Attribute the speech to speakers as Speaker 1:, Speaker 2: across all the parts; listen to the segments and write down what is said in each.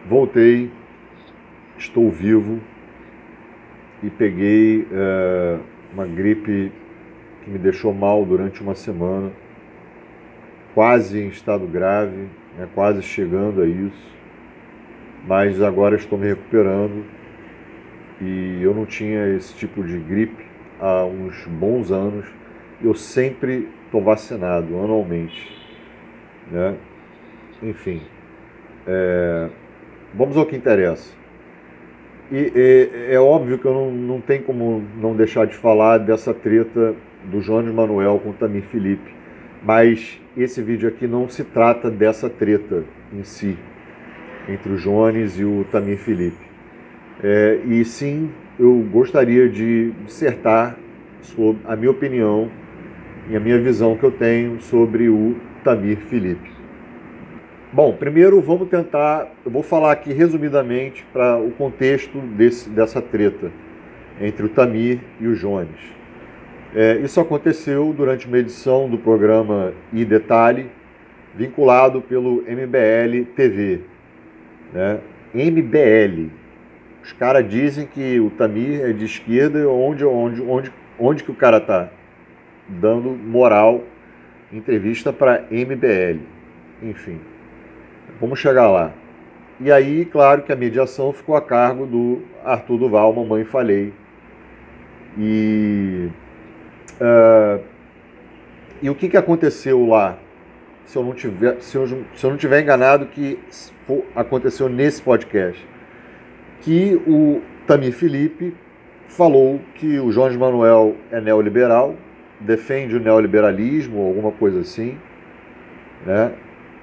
Speaker 1: Voltei, estou vivo e peguei uma gripe que me deixou mal durante uma semana, quase em estado grave, né, quase chegando a isso, mas agora estou me recuperando e eu não tinha esse tipo de gripe há uns bons anos. Eu sempre estou vacinado anualmente, né? Enfim, vamos ao que interessa. É óbvio que eu não tenho como não deixar de falar dessa treta do Jones Manuel com o Tamir Filipe, mas esse vídeo aqui não se trata dessa treta em si, entre o Jones e o Tamir Filipe. E sim, eu gostaria de dissertar sobre a minha opinião e a minha visão que eu tenho sobre o Tamir Filipe. Bom, primeiro vamos tentar, eu vou falar aqui resumidamente para o contexto dessa treta entre o Tamir e o Jones. Isso aconteceu durante uma edição do programa E Detalhe, vinculado pelo MBL TV. Né? MBL. Os caras dizem que o Tamir é de esquerda, onde que o cara tá? Dando moral, entrevista para MBL. Enfim, vamos chegar lá. E aí, claro que a mediação ficou a cargo do Arthur Duval, Mamãe Falei. E o que aconteceu lá? Se eu não tiver enganado, que aconteceu nesse podcast, que o Tamir Filipe falou que o Jones Manuel é neoliberal, defende o neoliberalismo, alguma coisa assim, né?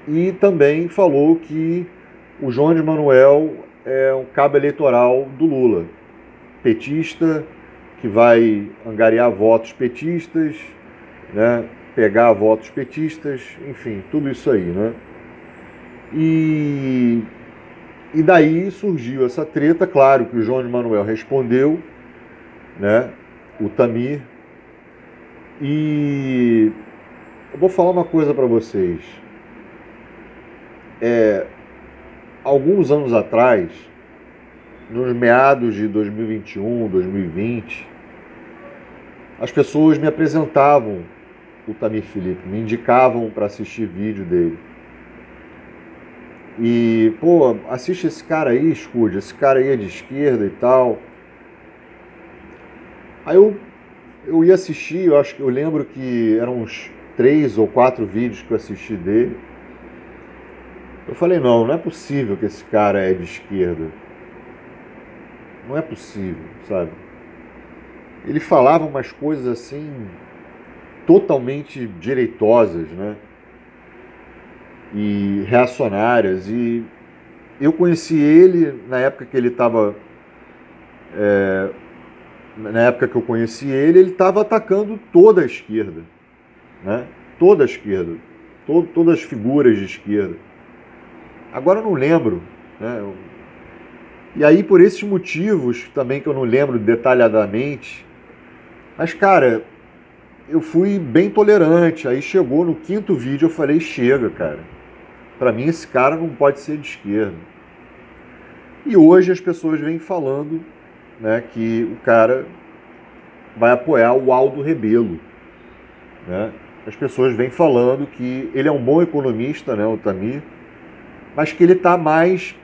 Speaker 1: E também falou que o Jones Manuel é um cabo eleitoral do Lula, petista, que vai angariar votos petistas, né? Pegar votos petistas, enfim, tudo isso aí, né? E daí surgiu essa treta, claro que o Jones Manuel respondeu, né? O Tamir. E eu vou falar uma coisa para vocês. Alguns anos atrás, nos meados de 2021, 2020, as pessoas me apresentavam o Tamir Filipe, me indicavam para assistir vídeo dele. E, pô, assiste esse cara aí, escude, esse cara aí é de esquerda e tal. Aí eu ia assistir, eu lembro que eram uns 3 ou 4 vídeos que eu assisti dele. Eu falei, não é possível que esse cara é de esquerda. Não é possível, sabe? Ele falava umas coisas assim, totalmente direitosas, né? E reacionárias. E eu conheci ele na época que ele estava. Na época que eu conheci ele estava atacando toda a esquerda, né? Toda a esquerda. Todas as figuras de esquerda. Agora eu não lembro, né? E aí, por esses motivos, também que eu não lembro detalhadamente, mas, cara, eu fui bem tolerante. Aí chegou no quinto vídeo, eu falei, chega, cara. Pra mim, esse cara não pode ser de esquerda. E hoje as pessoas vêm falando, né, que o cara vai apoiar o Aldo Rebelo, né? As pessoas vêm falando que ele é um bom economista, né, o Tamir, mas que ele está mais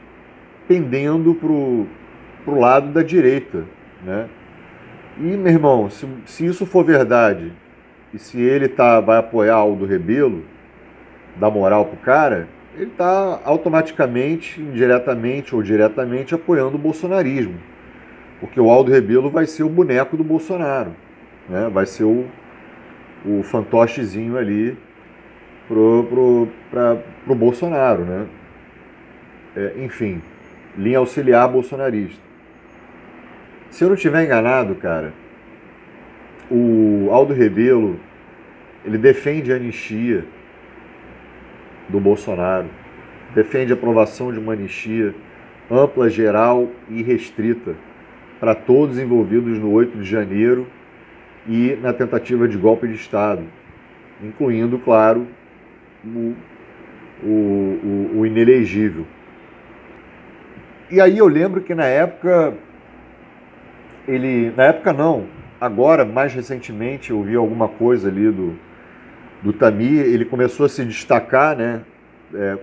Speaker 1: pendendo pro lado da direita, né? E, meu irmão, se isso for verdade, e se ele vai apoiar Aldo Rebelo, dar moral pro cara, ele está automaticamente, indiretamente ou diretamente, apoiando o bolsonarismo. Porque o Aldo Rebelo vai ser o boneco do Bolsonaro, né? Vai ser o fantochezinho ali pro Bolsonaro, né? Enfim, linha auxiliar bolsonarista. Se eu não estiver enganado, cara, o Aldo Rebelo, ele defende a anistia do Bolsonaro, defende a aprovação de uma anistia ampla, geral e restrita para todos envolvidos no 8 de janeiro e na tentativa de golpe de Estado, incluindo, claro, o inelegível. E aí eu lembro que na época, na época não, agora, mais recentemente, eu vi alguma coisa ali do Tamir, ele começou a se destacar, né,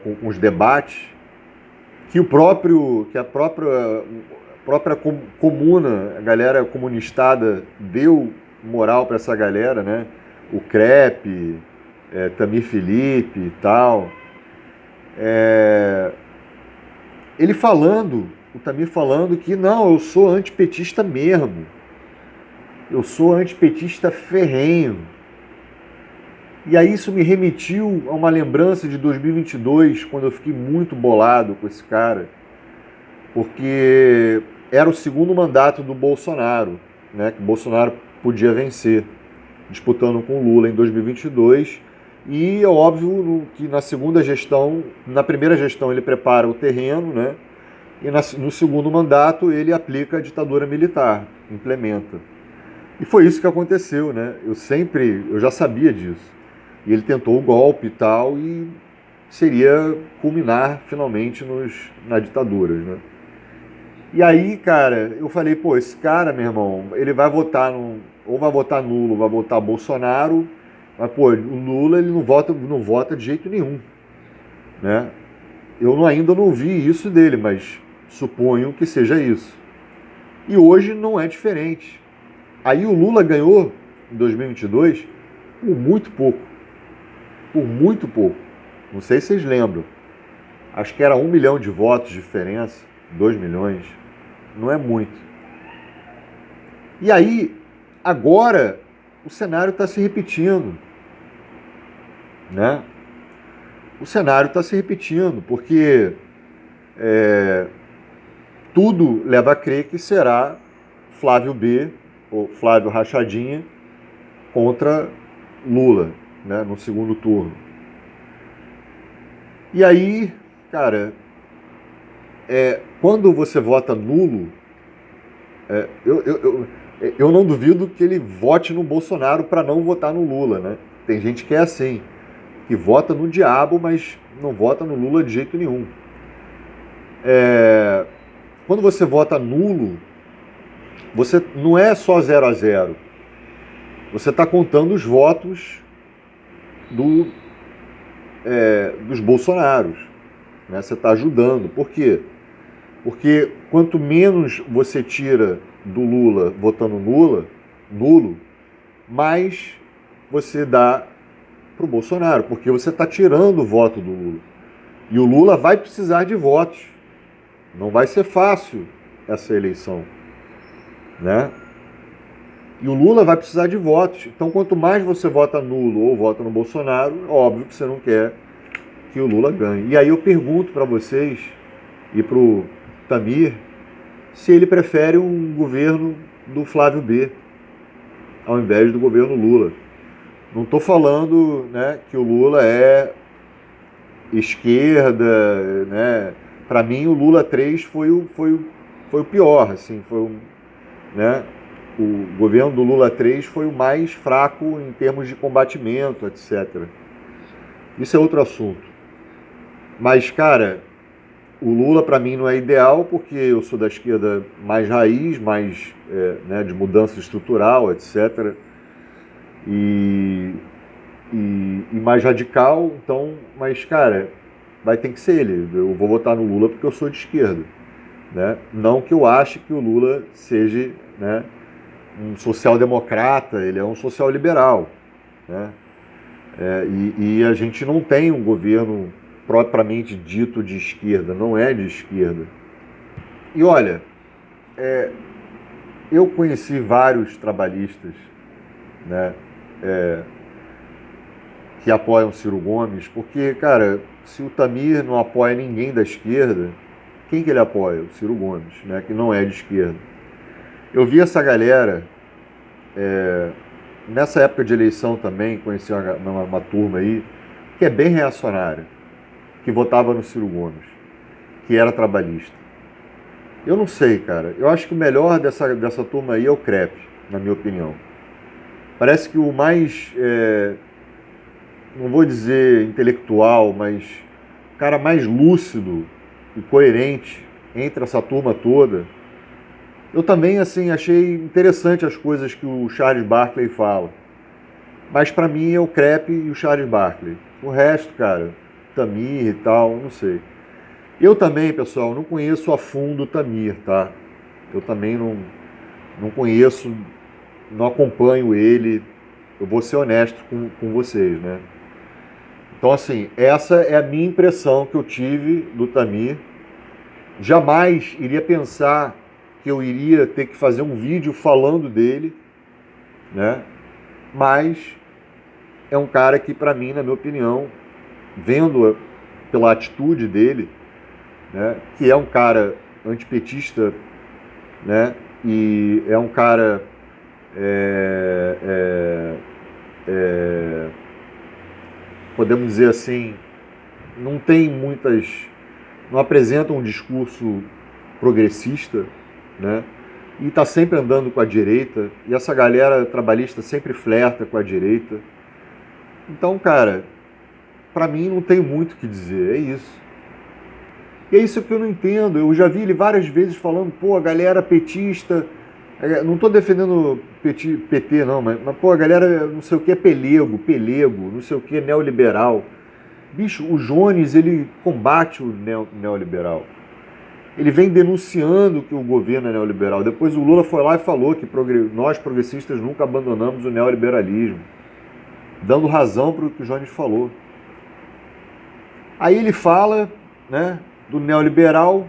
Speaker 1: com os debates, que a própria comuna, a galera comunistada deu moral para essa galera, né? O Crepe, Tamir Felipe e tal. É, o Tamir falando que não, eu sou antipetista mesmo. Eu sou antipetista ferrenho. E aí isso me remetiu a uma lembrança de 2022, quando eu fiquei muito bolado com esse cara, porque era o segundo mandato do Bolsonaro, né, que o Bolsonaro podia vencer, disputando com o Lula em 2022. E é óbvio que na segunda gestão, na primeira gestão ele prepara o terreno, né, e no segundo mandato ele aplica a ditadura militar, implementa. E foi isso que aconteceu, né? Eu já sabia disso. E ele tentou o golpe e tal, e seria culminar finalmente na ditadura, né? E aí, cara, eu falei, pô, esse cara, meu irmão, ele vai votar ou vai votar nulo, ou vai votar Bolsonaro, mas, pô, o Lula, ele não vota de jeito nenhum, né? Ainda não vi isso dele, mas suponho que seja isso. E hoje não é diferente. Aí o Lula ganhou, em 2022, por muito pouco. Por muito pouco. Não sei se vocês lembram. Acho que era 1 milhão de votos de diferença, 2 milhões. Não é muito. E aí, agora, o cenário está se repetindo, né? O cenário está se repetindo, porque tudo leva a crer que será Flávio B, ou Flávio Rachadinha, contra Lula, né, no segundo turno. E aí, cara, quando você vota nulo, eu não duvido que ele vote no Bolsonaro para não votar no Lula, né? Tem gente que é assim, que vota no diabo, mas não vota no Lula de jeito nenhum. Quando você vota nulo, você não é só 0-0. Você está contando os votos dos Bolsonaros, né? Você está ajudando. Por quê? Porque quanto menos você tira do Lula votando nulo, mais você dá para o Bolsonaro, porque você está tirando o voto do Lula. E o Lula vai precisar de votos. Não vai ser fácil essa eleição, né? E o Lula vai precisar de votos. Então, quanto mais você vota nulo ou vota no Bolsonaro, óbvio que você não quer que o Lula ganhe. E aí eu pergunto para vocês e para o Tamir se ele prefere um governo do Flávio B ao invés do governo Lula. Não estou falando, né, que o Lula é esquerda, né? Para mim o Lula 3 foi o pior, assim, né? O governo do Lula 3 foi o mais fraco em termos de combatimento, etc. Isso é outro assunto. Mas, cara, o Lula para mim não é ideal porque eu sou da esquerda mais raiz, mais né, de mudança estrutural, etc. E mais radical, então, mas, cara, vai ter que ser ele. Eu vou votar no Lula porque eu sou de esquerda, né? Não que eu ache que o Lula seja, né, um social-democrata, ele é um social-liberal, né? E a gente não tem um governo propriamente dito de esquerda, não é de esquerda. E olha, eu conheci vários trabalhistas, né, que apoiam Ciro Gomes, porque, cara, se o Tamir não apoia ninguém da esquerda, quem que ele apoia? O Ciro Gomes, né, que não é de esquerda. Eu vi essa galera, nessa época de eleição também, conheci uma turma aí, que é bem reacionária, que votava no Ciro Gomes, que era trabalhista. Eu não sei, cara. Eu acho que o melhor dessa turma aí é o Crepe, na minha opinião. Parece que o mais, não vou dizer intelectual, mas o cara mais lúcido e coerente entre essa turma toda, eu também assim achei interessante as coisas que o Charles Barkley fala. Mas para mim é o Crepe e o Charles Barkley. O resto, cara, Tamir e tal, não sei. Eu também, pessoal, não conheço a fundo o Tamir, tá? Eu também não conheço, não acompanho ele. Eu vou ser honesto com vocês, né? Então, assim, essa é a minha impressão que eu tive do Tamir. Jamais iria pensar que eu iria ter que fazer um vídeo falando dele, né? Mas é um cara que, para mim, na minha opinião, vendo pela atitude dele, né, que é um cara antipetista, né, e é um cara é, podemos dizer assim, não apresenta um discurso progressista, né, e está sempre andando com a direita, e essa galera trabalhista sempre flerta com a direita. Então, cara, para mim não tem muito o que dizer, é isso. E é isso que eu não entendo. Eu já vi ele várias vezes falando, pô, a galera petista. Não estou defendendo PT, não, mas, pô, a galera não sei o que é pelego, não sei o que é neoliberal. Bicho, o Jones, ele combate o neoliberal. Ele vem denunciando que o governo é neoliberal. Depois o Lula foi lá e falou que nós progressistas nunca abandonamos o neoliberalismo, dando razão para o que o Jones falou. Aí ele fala, né, do neoliberal,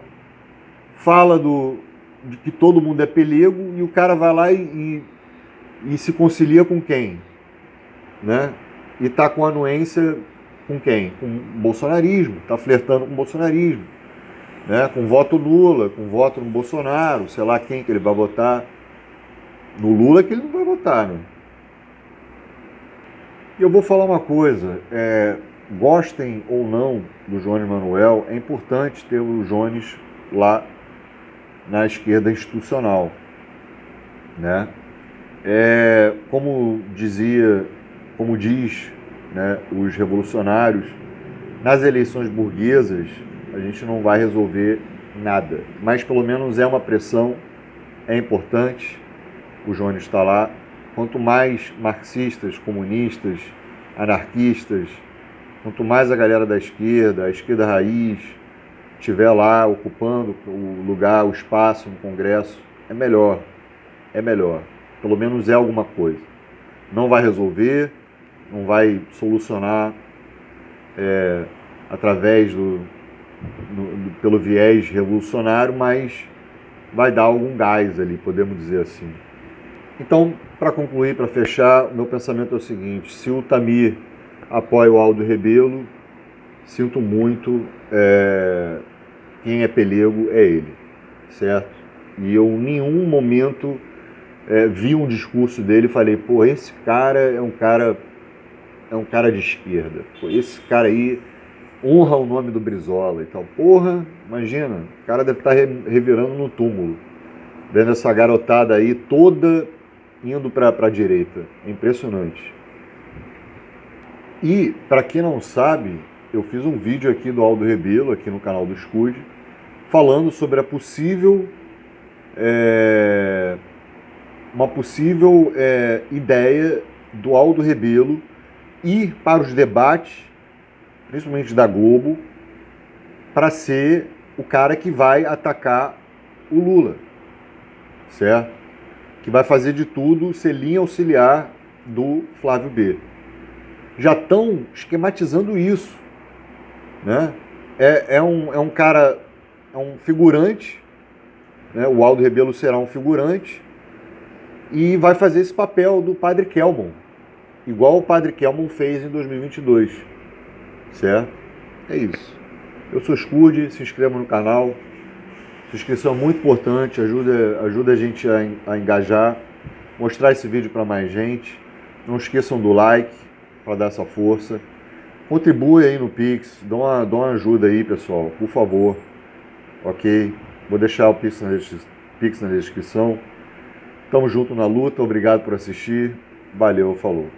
Speaker 1: fala de que todo mundo é pelego, e o cara vai lá e se concilia com quem? Né? E está com anuência com quem? Com o bolsonarismo, está flertando com o bolsonarismo, né? Com voto Lula, com voto no Bolsonaro, sei lá quem que ele vai votar. No Lula que ele não vai votar, né? E eu vou falar uma coisa, gostem ou não do Jones Manuel, é importante ter o Jones lá na esquerda institucional, né? Como diz, né, os revolucionários, nas eleições burguesas a gente não vai resolver nada, mas pelo menos é uma pressão, é importante. O Jones está lá. Quanto mais marxistas, comunistas, anarquistas, quanto mais a galera da esquerda, a esquerda raiz, estiver lá ocupando o lugar, o espaço no Congresso, é melhor. É melhor. Pelo menos é alguma coisa. Não vai resolver, não vai solucionar através pelo viés revolucionário, mas vai dar algum gás ali, podemos dizer assim. Então, para concluir, para fechar, meu pensamento é o seguinte: se o Tamir apoia o Aldo Rebelo, sinto muito, quem é pelego é ele, certo? E eu em nenhum momento vi um discurso dele e falei, pô, esse cara é um cara de esquerda, pô, esse cara aí honra o nome do Brizola e tal. Porra, imagina, o cara deve estar revirando no túmulo, vendo essa garotada aí toda indo para a direita. É impressionante. E, para quem não sabe, eu fiz um vídeo aqui do Aldo Rebelo, aqui no canal do Scud, falando sobre uma possível ideia do Aldo Rebelo ir para os debates, principalmente da Globo, para ser o cara que vai atacar o Lula, certo? Que vai fazer de tudo ser linha auxiliar do Flávio B. Já estão esquematizando isso, né? É um cara, é um figurante, né? O Aldo Rebelo será um figurante e vai fazer esse papel do Padre Kelmon, igual o Padre Kelmon fez em 2022, certo? É isso. Eu sou Scud, se inscreva no canal. Sua inscrição é muito importante, ajuda a gente a engajar, mostrar esse vídeo para mais gente. Não esqueçam do like para dar essa força. Contribui aí no Pix, dá uma ajuda aí, pessoal, por favor. Ok? Vou deixar o Pix na descrição. Tamo junto na luta, obrigado por assistir. Valeu, falou.